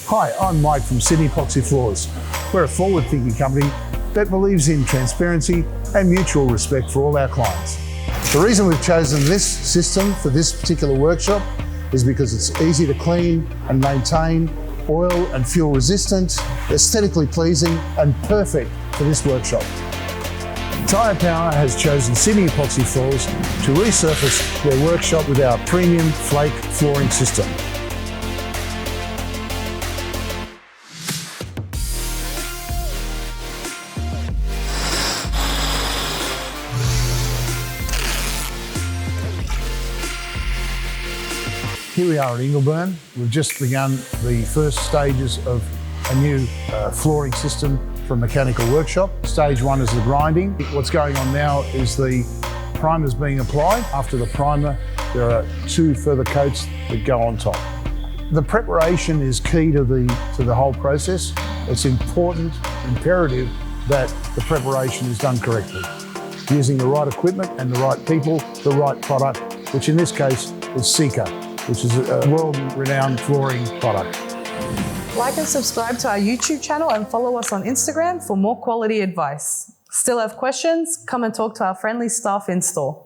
Hi, I'm Mike from Sydney Epoxy Floors. We're a forward-thinking company that believes in transparency and mutual respect for all our clients. The reason we've chosen this system for this particular workshop is because it's easy to clean and maintain, oil and fuel resistant, aesthetically pleasing and perfect for this workshop. Tyre Power has chosen Sydney Epoxy Floors to resurface their workshop with our premium flake flooring system. Here we are at Ingleburn. We've just begun the first stages of a new flooring system for a mechanical workshop. Stage one is the grinding. What's going on now is the primer's being applied. After the primer, there are 2 further coats that go on top. The preparation is key to the whole process. It's important, imperative that the preparation is done correctly, using the right equipment and the right people, the right product, which in this case is Seeker, which is a world-renowned flooring product. Like and subscribe to our YouTube channel and follow us on Instagram for more quality advice. Still have questions? Come and talk to our friendly staff in store.